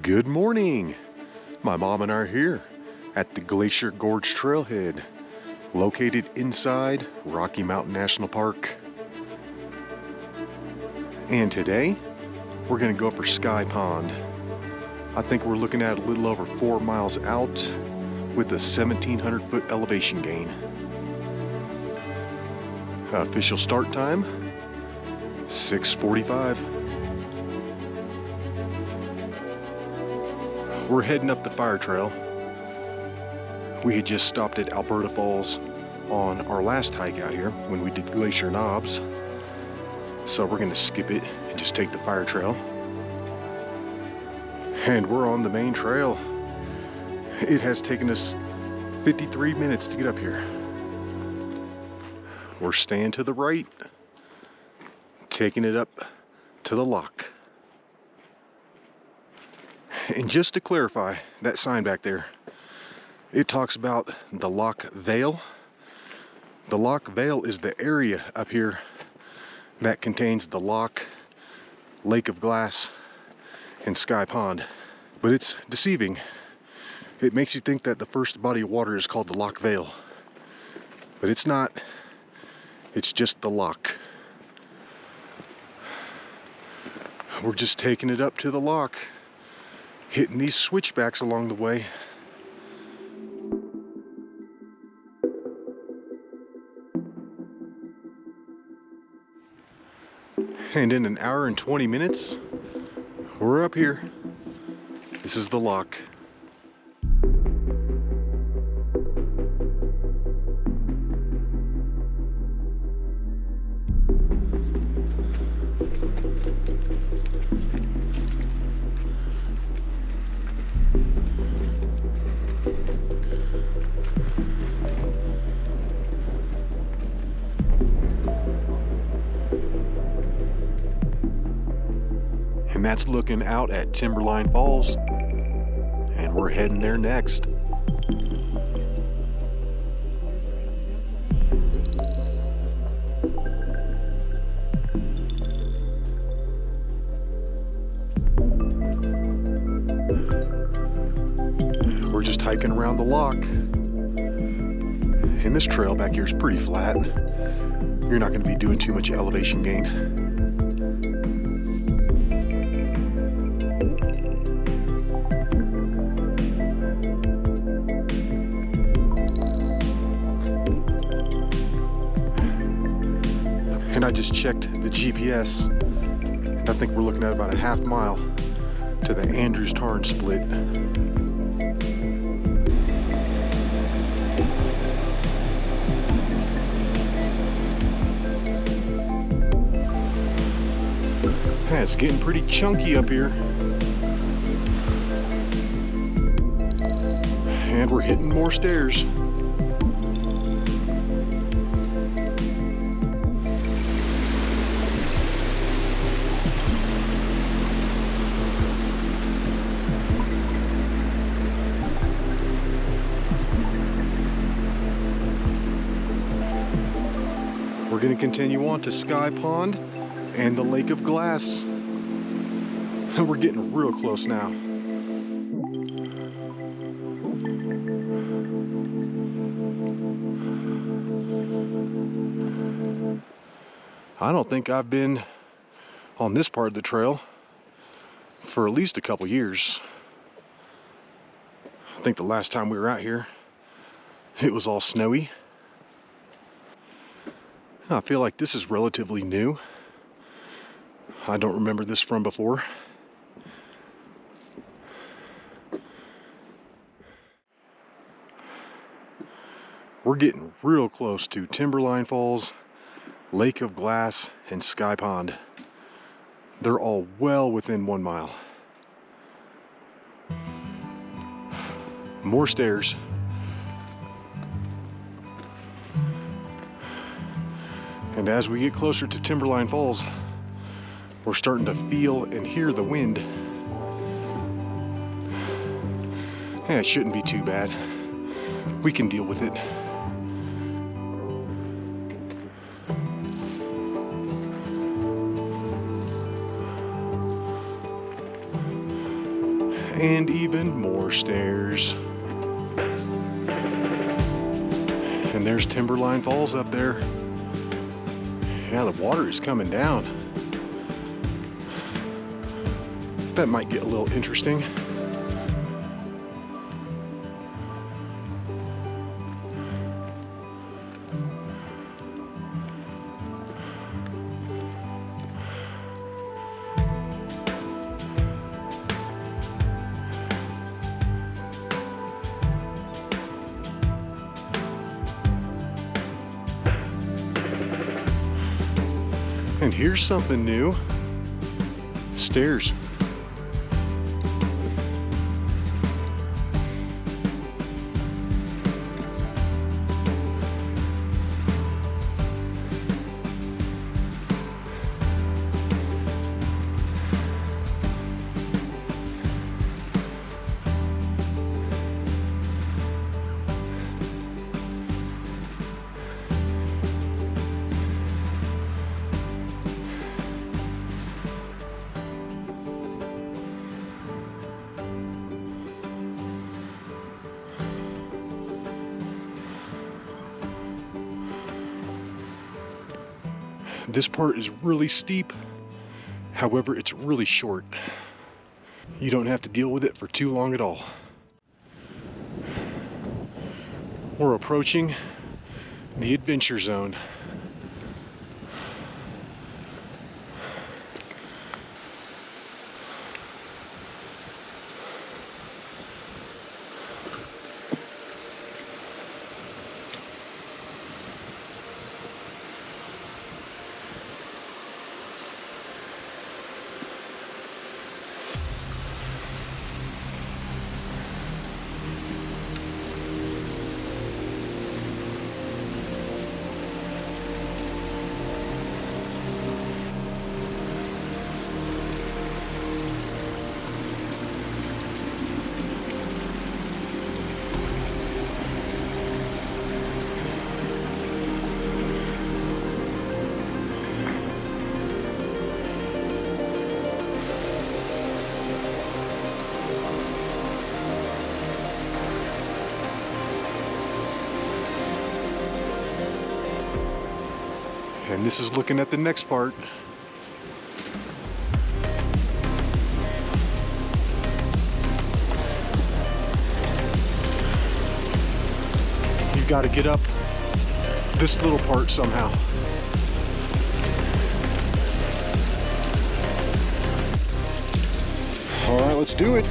Good morning! My mom and I are here at the Glacier Gorge Trailhead, located inside Rocky Mountain National Park. And today, we're going to go for Sky Pond. I think we're looking at a little over 4 miles out with a 1,700 foot elevation gain. Official start time, 6:45. We're heading up the fire trail. We had just stopped at Alberta Falls on our last hike out here when we did Glacier Knobs. So we're gonna skip it and just take the fire trail. And we're on the main trail. It has taken us 53 minutes to get up here. We're staying to the right, taking it up to the Loch. And just to clarify, that sign back there, it talks about the Loch Vale. The Loch Vale is the area up here that contains the Loch, Lake of Glass, and Sky Pond. But it's deceiving. It makes you think that the first body of water is called the Loch Vale. But it's not. It's just the Loch. We're just taking it up to the Loch, hitting these switchbacks along the way. And in an hour and 20 minutes, we're up here. This is the Loch. And that's looking out at Timberline Falls, and we're heading there next. We're just hiking around the Loch, and this trail back here is pretty flat. You're not going to be doing too much elevation gain. And I just checked the GPS. I think we're looking at about a half mile to the Andrews Tarn split. Yeah, it's getting pretty chunky up here. And we're hitting more stairs. We're going to continue on to Sky Pond and the Lake of Glass. And we're getting real close now. I don't think I've been on this part of the trail for at least a couple years. I think the last time we were out here, it was all snowy. I feel like this is relatively new. I don't remember this from before. We're getting real close to Timberline Falls, Lake of Glass, and Sky Pond. They're all well within 1 mile. More stairs. And as we get closer to Timberline Falls, we're starting to feel and hear the wind. Yeah, it shouldn't be too bad. We can deal with it. And even more stairs. And there's Timberline Falls up there. Yeah, the water is coming down. That might get a little interesting. And here's something new. Stairs. This part is really steep, however, it's really short. You don't have to deal with it for too long at all. We're approaching the adventure zone. And this is looking at the next part. You've got to get up this little part somehow. All right, let's do it.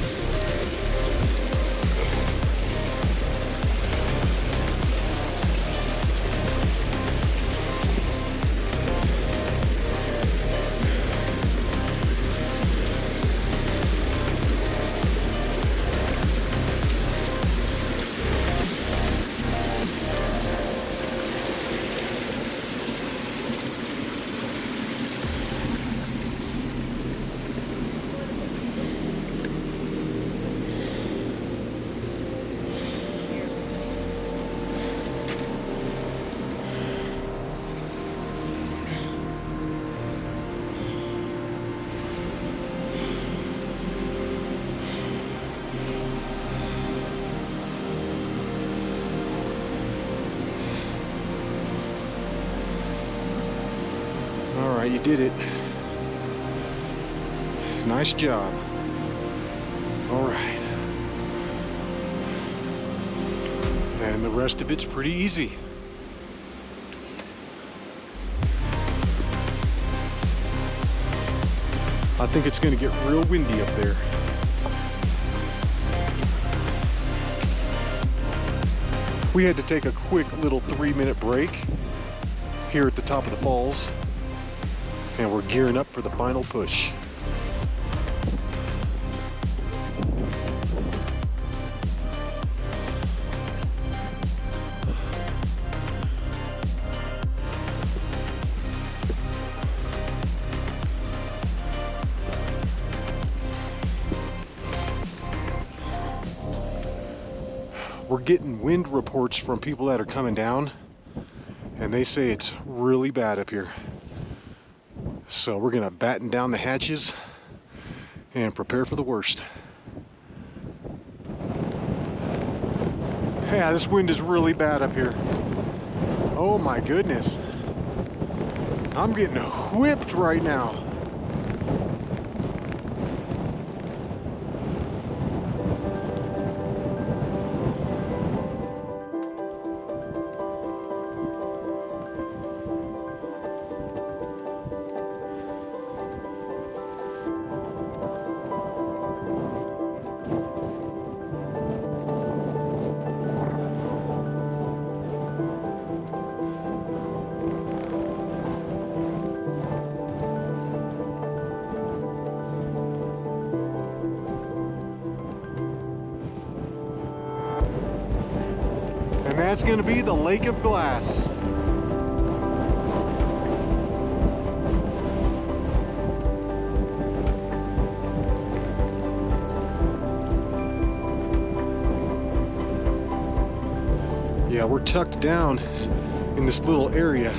You did it. Nice job. All right. And the rest of it's pretty easy. I think it's going to get real windy up there. We had to take a quick little 3-minute break here at the top of the falls. And we're gearing up for the final push. We're getting wind reports from people that are coming down, and they say it's really bad up here. So we're gonna batten down the hatches and prepare for the worst. Yeah, this wind is really bad up here. Oh my goodness. I'm getting whipped right now. And that's going to be the Lake of Glass. Yeah, we're tucked down in this little area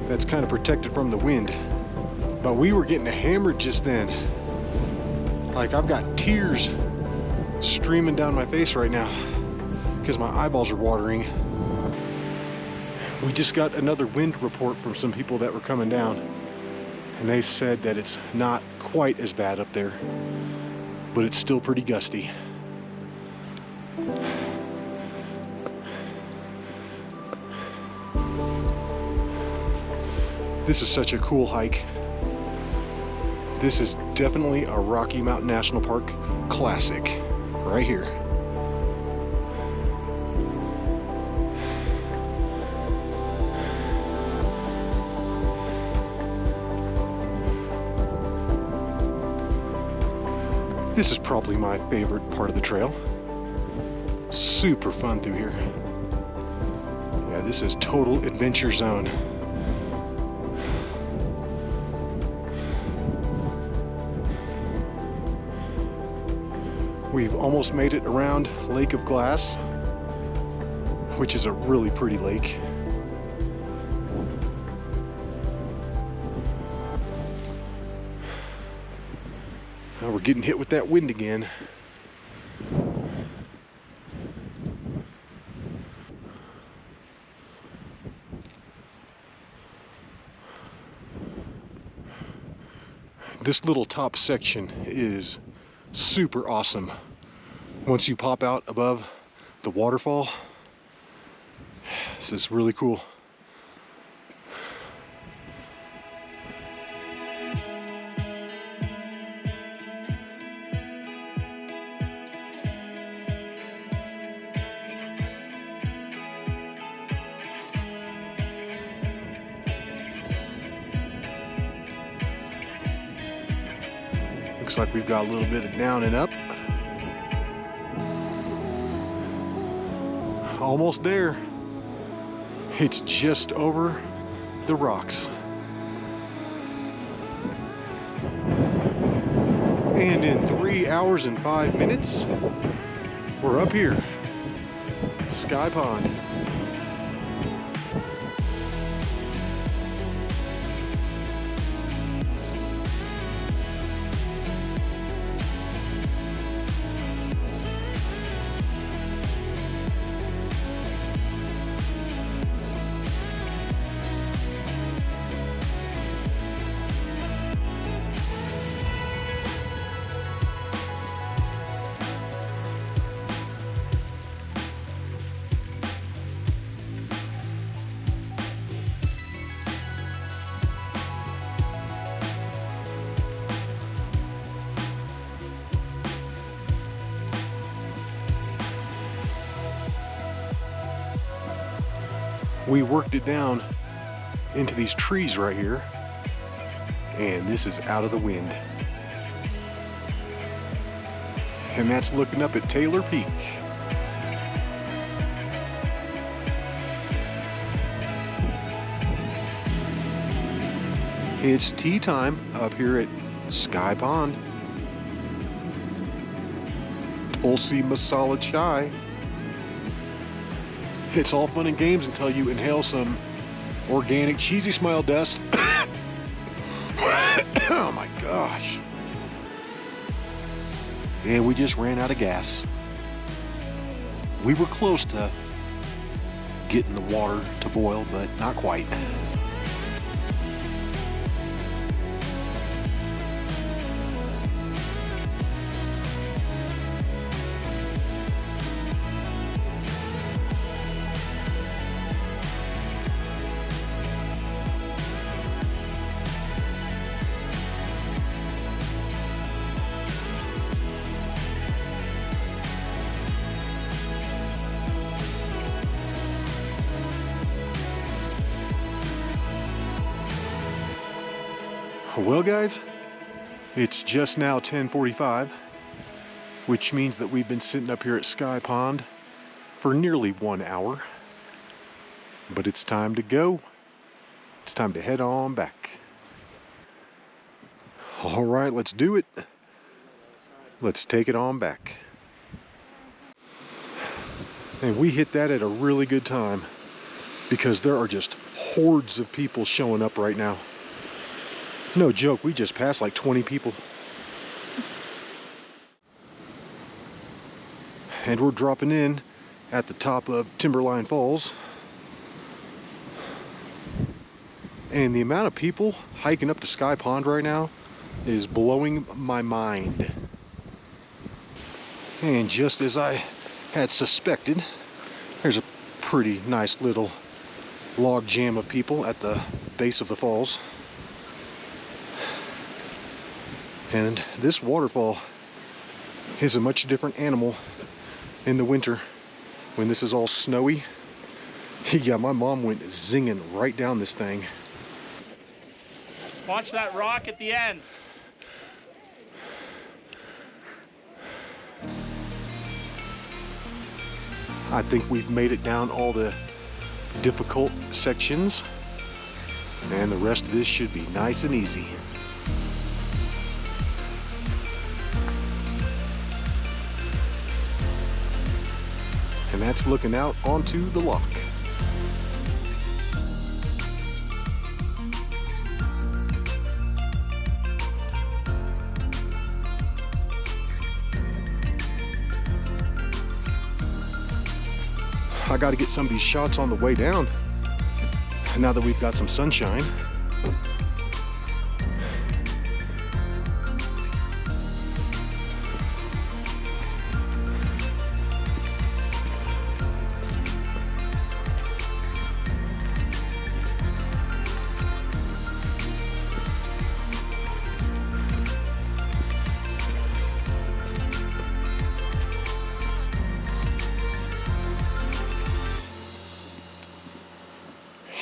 that's kind of protected from the wind. But we were getting hammered just then. Like, I've got tears streaming down my face right now because my eyeballs are watering. We just got another wind report from some people that were coming down, and they said that it's not quite as bad up there, but it's still pretty gusty. This is such a cool hike. This is definitely a Rocky Mountain National Park classic right here. This is probably my favorite part of the trail. Super fun through here. Yeah, this is total adventure zone. We've almost made it around Lake of Glass, which is a really pretty lake. Now we're getting hit with that wind again. This little top section is super awesome. Once you pop out above the waterfall, this is really cool. Looks like we've got a little bit of down and up. Almost there. It's just over the rocks. And in 3 hours and 5 minutes, we're up here, Sky Pond. We worked it down into these trees right here, and this is out of the wind. And that's looking up at Taylor Peak. It's tea time up here at Sky Pond. Tulsi Masala Chai. It's all fun and games until you inhale some organic cheesy smile dust. Oh my gosh. And we just ran out of gas. We were close to getting the water to boil, but not quite. Well guys, it's just now 10:45, which means that we've been sitting up here at Sky Pond for nearly 1 hour. But it's time to go. It's time to head on back. All right, let's do it. Let's take it on back. And we hit that at a really good time because there are just hordes of people showing up right now. No joke, we just passed like 20 people. And we're dropping in at the top of Timberline Falls. And the amount of people hiking up to Sky Pond right now is blowing my mind. And just as I had suspected, there's a pretty nice little log jam of people at the base of the falls. And this waterfall is a much different animal in the winter when this is all snowy. Yeah, my mom went zinging right down this thing. Watch that rock at the end. I think we've made it down all the difficult sections, and the rest of this should be nice and easy. And that's looking out onto the loch. I got to get some of these shots on the way down now that we've got some sunshine.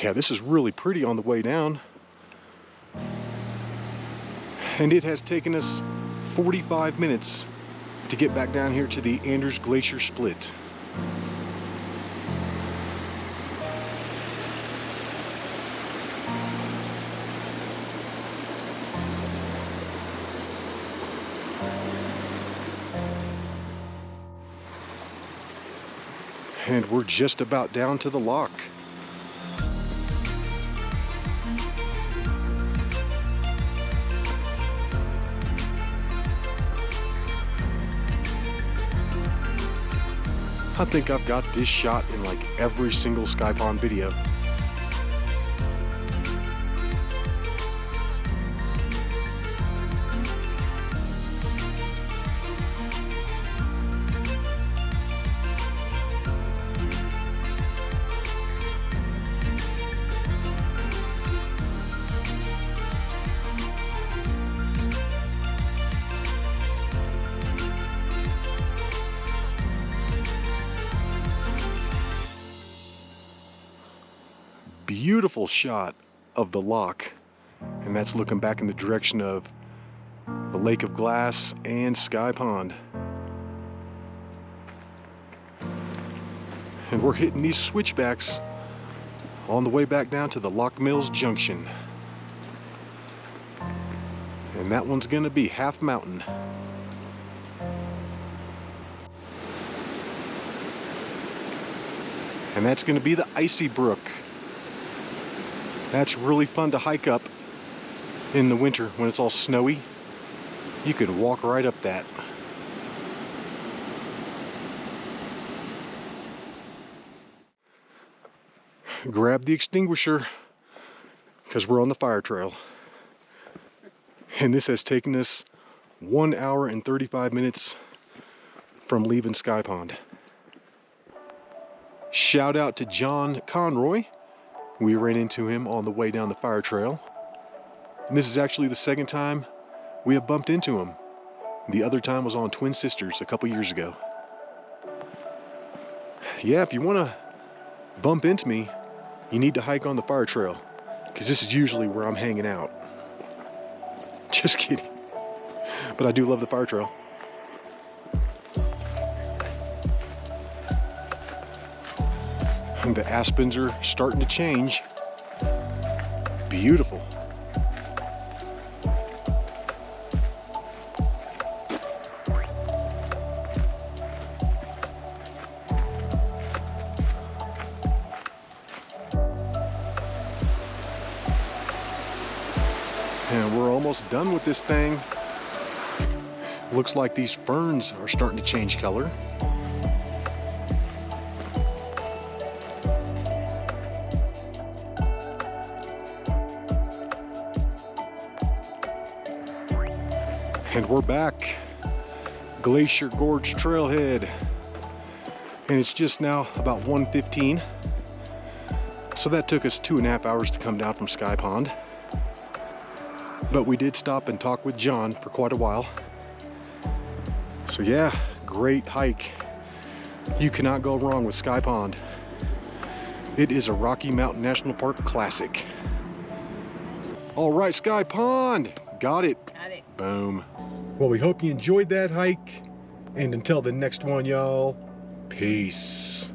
Yeah, this is really pretty on the way down. And it has taken us 45 minutes to get back down here to the Anders Glacier split. And we're just about down to the loch. I think I've got this shot in like every single Sky Pond video. Beautiful shot of the loch, and that's looking back in the direction of the Lake of Glass and Sky Pond. And we're hitting these switchbacks on the way back down to the Loch Mills Junction. And that one's gonna be half mountain. And that's gonna be the Icy Brook. That's really fun to hike up in the winter when it's all snowy. You can walk right up that. grab the extinguisher because we're on the fire trail. And this has taken us 1 hour and 35 minutes from leaving Sky Pond. Shout out to John Conroy. We ran into him on the way down the fire trail. And this is actually the second time we have bumped into him. The other time was on Twin Sisters a couple years ago. Yeah, if you want to bump into me, you need to hike on the fire trail, because this is usually where I'm hanging out. Just kidding. But I do love the fire trail. And the aspens are starting to change. Beautiful. And we're almost done with this thing. Looks like these ferns are starting to change color. And we're back. Glacier Gorge Trailhead. And it's just now about 1:15. So that took us 2.5 hours to come down from Sky Pond. But we did stop and talk with John for quite a while. So yeah, great hike. You cannot go wrong with Sky Pond. It is a Rocky Mountain National Park classic. All right, Sky Pond, got it. Got it. Boom. Well, we hope you enjoyed that hike. And until the next one, y'all, peace.